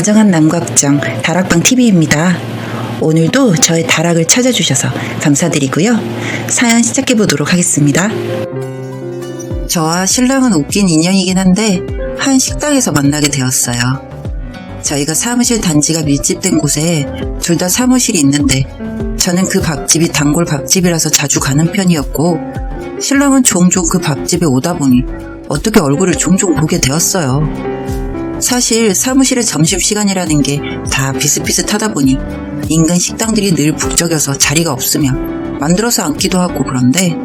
다정한 남걱정 다락방TV입니다. 오늘도 저의 다락을 찾아주셔서 감사드리고요. 사연 시작해보도록 하겠습니다. 저와 신랑은 웃긴 인연이긴 한데 한 식당에서 만나게 되었어요. 저희가 사무실 단지가 밀집된 곳에 둘 다 사무실이 있는데 저는 그 밥집이 단골 밥집이라서 자주 가는 편이었고 신랑은 종종 그 밥집에 오다 보니 어떻게 얼굴을 종종 보게 되었어요. 사실 사무실의 점심시간이라는 게 다 비슷비슷하다 보니 인근 식당들이 늘 북적여서 자리가 없으면 만들어서 앉기도 하고 그런데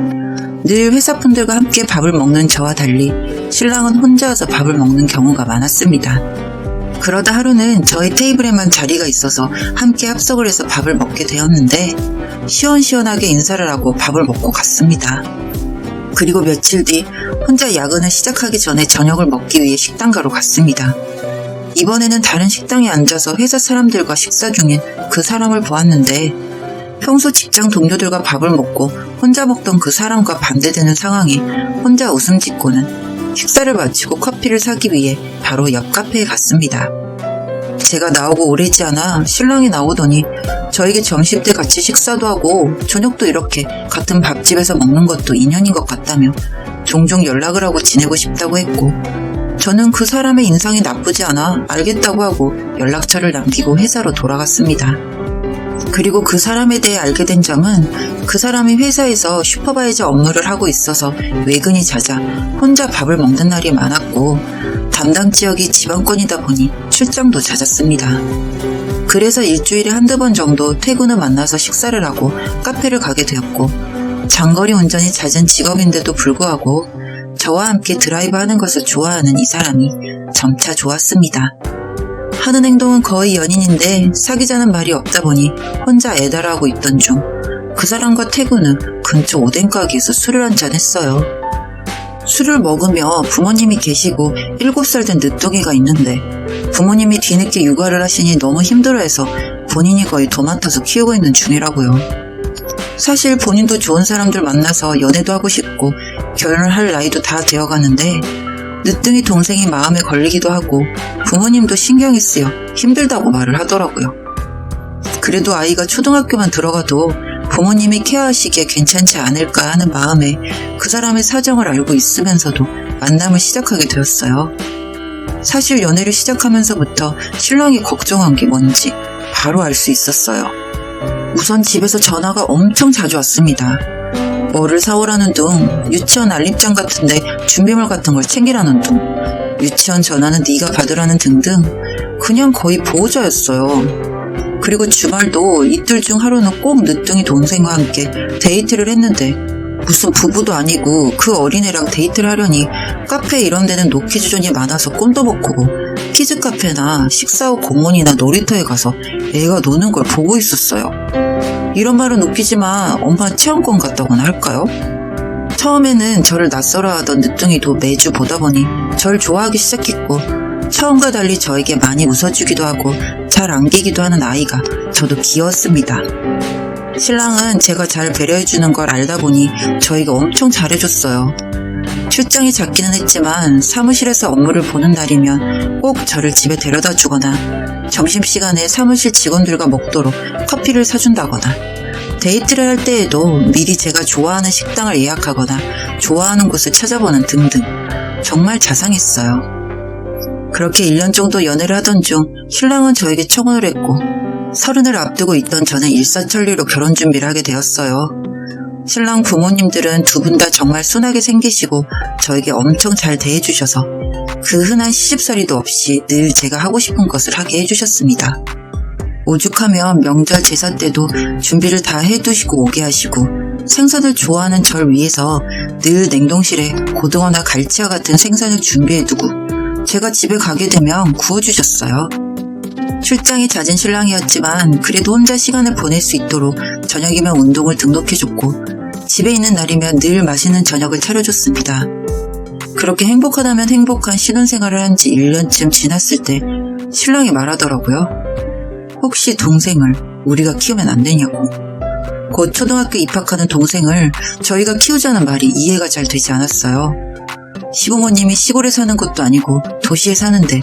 늘 회사분들과 함께 밥을 먹는 저와 달리 신랑은 혼자 와서 밥을 먹는 경우가 많았습니다. 그러다 하루는 저희 테이블에만 자리가 있어서 함께 합석을 해서 밥을 먹게 되었는데 시원시원하게 인사를 하고 밥을 먹고 갔습니다. 그리고 며칠 뒤 혼자 야근을 시작하기 전에 저녁을 먹기 위해 식당가로 갔습니다. 이번에는 다른 식당에 앉아서 회사 사람들과 식사 중인 그 사람을 보았는데 평소 직장 동료들과 밥을 먹고 혼자 먹던 그 사람과 반대되는 상황에 혼자 웃음 짓고는 식사를 마치고 커피를 사기 위해 바로 옆 카페에 갔습니다. 제가 나오고 오래지 않아 신랑이 나오더니 저에게 점심때 같이 식사도 하고 저녁도 이렇게 같은 밥집에서 먹는 것도 인연인 것 같다며 종종 연락을 하고 지내고 싶다고 했고 저는 그 사람의 인상이 나쁘지 않아 알겠다고 하고 연락처를 남기고 회사로 돌아갔습니다. 그리고 그 사람에 대해 알게 된 점은 그 사람이 회사에서 슈퍼바이저 업무를 하고 있어서 외근이 잦아 혼자 밥을 먹는 날이 많았고 담당 지역이 지방권이다 보니 출장도 잦았습니다. 그래서 일주일에 한두 번 정도 퇴근 후 만나서 식사를 하고 카페를 가게 되었고 장거리 운전이 잦은 직업인데도 불구하고 저와 함께 드라이브 하는 것을 좋아하는 이 사람이 점차 좋았습니다. 하는 행동은 거의 연인인데 사귀자는 말이 없다 보니 혼자 애달아하고 있던 중 그 사람과 퇴근 후 근처 오뎅 가게에서 술을 한잔 했어요. 술을 먹으며 부모님이 계시고 7살 된 늦둥이가 있는데 부모님이 뒤늦게 육아를 하시니 너무 힘들어해서 본인이 거의 도맡아서 키우고 있는 중이라고요. 사실 본인도 좋은 사람들 만나서 연애도 하고 싶고 결혼을 할 나이도 다 되어가는데 늦둥이 동생이 마음에 걸리기도 하고 부모님도 신경이 쓰여 힘들다고 말을 하더라고요. 그래도 아이가 초등학교만 들어가도 부모님이 케어하시기에 괜찮지 않을까 하는 마음에 그 사람의 사정을 알고 있으면서도 만남을 시작하게 되었어요. 사실 연애를 시작하면서부터 신랑이 걱정한 게 뭔지 바로 알 수 있었어요. 우선 집에서 전화가 엄청 자주 왔습니다. 뭐를 사오라는 둥, 유치원 알림장 같은데 준비물 같은 걸 챙기라는 둥, 유치원 전화는 네가 받으라는 등등 그냥 거의 보호자였어요. 그리고 주말도 이틀 중 하루는 꼭 늦둥이 동생과 함께 데이트를 했는데 무슨 부부도 아니고 그 어린애랑 데이트를 하려니 카페 이런 데는 노키즈존이 많아서 꿈도 못 꾸고 키즈카페나 식사 후 공원이나 놀이터에 가서 애가 노는 걸 보고 있었어요. 이런 말은 웃기지만 엄마 체험권 같다고나 할까요? 처음에는 저를 낯설어 하던 늦둥이도 매주 보다 보니 절 좋아하기 시작했고 처음과 달리 저에게 많이 웃어주기도 하고 잘 안기기도 하는 아이가 저도 귀여웠습니다. 신랑은 제가 잘 배려해주는 걸 알다 보니 저에게 엄청 잘해줬어요. 출장이 잦기는 했지만 사무실에서 업무를 보는 날이면 꼭 저를 집에 데려다 주거나 점심시간에 사무실 직원들과 먹도록 커피를 사준다거나 데이트를 할 때에도 미리 제가 좋아하는 식당을 예약하거나 좋아하는 곳을 찾아보는 등등 정말 자상했어요. 그렇게 1년 정도 연애를 하던 중 신랑은 저에게 청혼을 했고 30을 앞두고 있던 저는 일사천리로 결혼 준비를 하게 되었어요. 신랑 부모님들은 두 분 다 정말 순하게 생기시고 저에게 엄청 잘 대해주셔서 그 흔한 시집살이도 없이 늘 제가 하고 싶은 것을 하게 해주셨습니다. 오죽하면 명절 제사 때도 준비를 다 해두시고 오게 하시고 생선을 좋아하는 절 위해서 늘 냉동실에 고등어나 갈치와 같은 생선을 준비해두고 제가 집에 가게 되면 구워주셨어요. 출장이 잦은 신랑이었지만 그래도 혼자 시간을 보낼 수 있도록 저녁이면 운동을 등록해줬고 집에 있는 날이면 늘 맛있는 저녁을 차려줬습니다. 그렇게 행복하다면 행복한 신혼생활을 한 지 1년쯤 지났을 때 신랑이 말하더라고요. 혹시 동생을 우리가 키우면 안 되냐고. 곧 초등학교 입학하는 동생을 저희가 키우자는 말이 이해가 잘 되지 않았어요. 시부모님이 시골에 사는 것도 아니고 도시에 사는데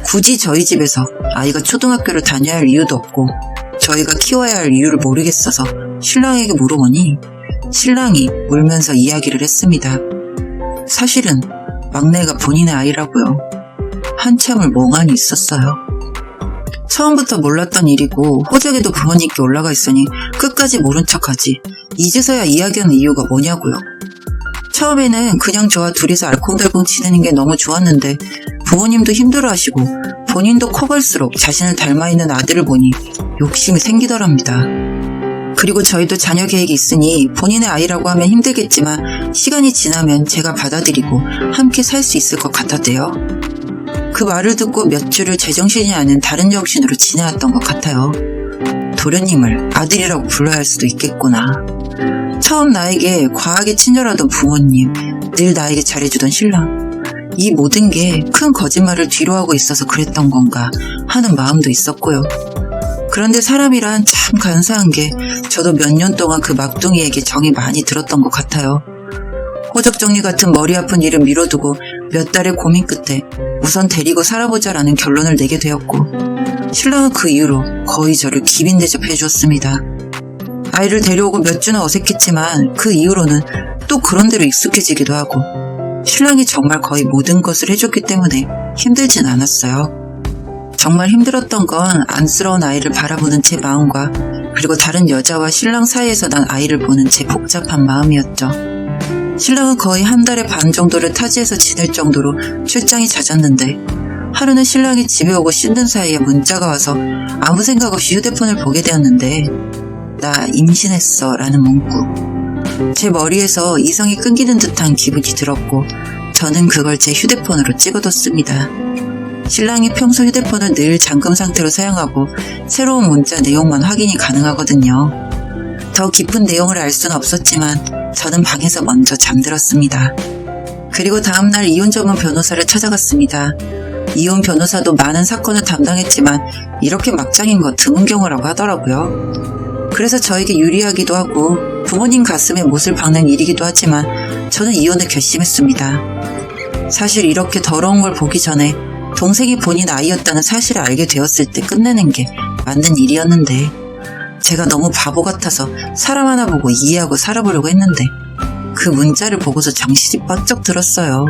굳이 저희 집에서 아이가 초등학교를 다녀야 할 이유도 없고 저희가 키워야 할 이유를 모르겠어서 신랑에게 물어보니 신랑이 울면서 이야기를 했습니다. 사실은 막내가 본인의 아이라고요. 한참을 멍하니 있었어요. 처음부터 몰랐던 일이고 호적에도 부모님께 올라가 있으니 끝까지 모른 척하지 이제서야 이야기하는 이유가 뭐냐고요. 처음에는 그냥 저와 둘이서 알콩달콩 지내는 게 너무 좋았는데 부모님도 힘들어하시고 본인도 커갈수록 자신을 닮아있는 아들을 보니 욕심이 생기더랍니다. 그리고 저희도 자녀 계획이 있으니 본인의 아이라고 하면 힘들겠지만 시간이 지나면 제가 받아들이고 함께 살 수 있을 것 같았대요. 그 말을 듣고 몇 주를 제정신이 아닌 다른 정신으로 지내왔던 것 같아요. 도련님을 아들이라고 불러야 할 수도 있겠구나. 처음 나에게 과하게 친절하던 부모님, 늘 나에게 잘해주던 신랑, 이 모든 게 큰 거짓말을 뒤로하고 있어서 그랬던 건가 하는 마음도 있었고요. 그런데 사람이란 참 간사한 게 저도 몇 년 동안 그 막둥이에게 정이 많이 들었던 것 같아요. 호적 정리 같은 머리 아픈 일을 미뤄두고 몇 달의 고민 끝에 우선 데리고 살아보자라는 결론을 내게 되었고 신랑은 그 이후로 거의 저를 기빈 대접해 주었습니다. 아이를 데려오고 몇 주는 어색했지만 그 이후로는 또 그런 대로 익숙해지기도 하고 신랑이 정말 거의 모든 것을 해줬기 때문에 힘들진 않았어요. 정말 힘들었던 건 안쓰러운 아이를 바라보는 제 마음과 그리고 다른 여자와 신랑 사이에서 난 아이를 보는 제 복잡한 마음이었죠. 신랑은 거의 한 달에 반 정도를 타지에서 지낼 정도로 출장이 잦았는데 하루는 신랑이 집에 오고 씻는 사이에 문자가 와서 아무 생각 없이 휴대폰을 보게 되었는데 나 임신했어 라는 문구. 제 머리에서 이성이 끊기는 듯한 기분이 들었고 저는 그걸 제 휴대폰으로 찍어뒀습니다. 신랑이 평소 휴대폰을 늘 잠금 상태로 사용하고 새로운 문자 내용만 확인이 가능하거든요. 더 깊은 내용을 알 수는 없었지만 저는 방에서 먼저 잠들었습니다. 그리고 다음날 이혼 전문 변호사를 찾아갔습니다. 이혼 변호사도 많은 사건을 담당했지만 이렇게 막장인 거 드문 경우라고 하더라고요. 그래서 저에게 유리하기도 하고 부모님 가슴에 못을 박는 일이기도 하지만 저는 이혼을 결심했습니다. 사실 이렇게 더러운 걸 보기 전에 동생이 본인 아이였다는 사실을 알게 되었을 때 끝내는 게 맞는 일이었는데 제가 너무 바보 같아서 사람 하나 보고 이해하고 살아보려고 했는데 그 문자를 보고서 정신이 번쩍 들었어요.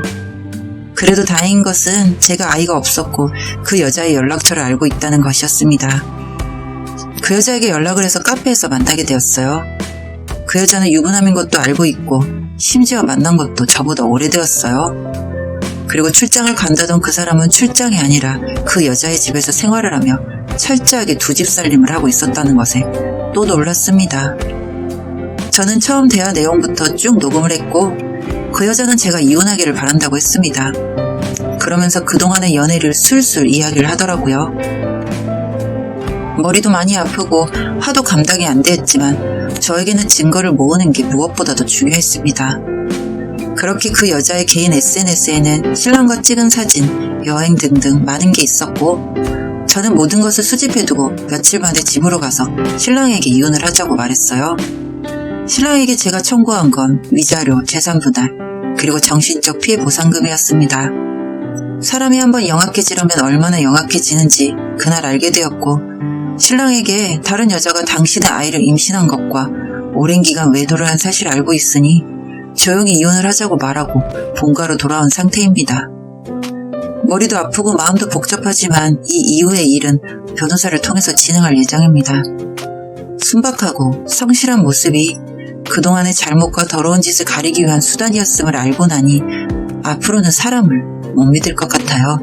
그래도 다행인 것은 제가 아이가 없었고 그 여자의 연락처를 알고 있다는 것이었습니다. 그 여자에게 연락을 해서 카페에서 만나게 되었어요. 그 여자는 유부남인 것도 알고 있고 심지어 만난 것도 저보다 오래되었어요. 그리고 출장을 간다던 그 사람은 출장이 아니라 그 여자의 집에서 생활을 하며 철저하게 두 집 살림을 하고 있었다는 것에 또 놀랐습니다. 저는 처음 대화 내용부터 쭉 녹음을 했고 그 여자는 제가 이혼하기를 바란다고 했습니다. 그러면서 그동안의 연애를 술술 이야기를 하더라고요. 머리도 많이 아프고 하도 감당이 안 되었지만 저에게는 증거를 모으는 게 무엇보다도 중요했습니다. 그렇게 그 여자의 개인 SNS에는 신랑과 찍은 사진, 여행 등등 많은 게 있었고 저는 모든 것을 수집해두고 며칠 만에 집으로 가서 신랑에게 이혼을 하자고 말했어요. 신랑에게 제가 청구한 건 위자료, 재산분할, 그리고 정신적 피해 보상금이었습니다. 사람이 한번 영악해지려면 얼마나 영악해지는지 그날 알게 되었고 신랑에게 다른 여자가 당신의 아이를 임신한 것과 오랜 기간 외도를 한 사실을 알고 있으니 조용히 이혼을 하자고 말하고 본가로 돌아온 상태입니다. 머리도 아프고 마음도 복잡하지만 이 이후의 일은 변호사를 통해서 진행할 예정입니다. 순박하고 성실한 모습이 그동안의 잘못과 더러운 짓을 가리기 위한 수단이었음을 알고 나니 앞으로는 사람을 못 믿을 것 같아요.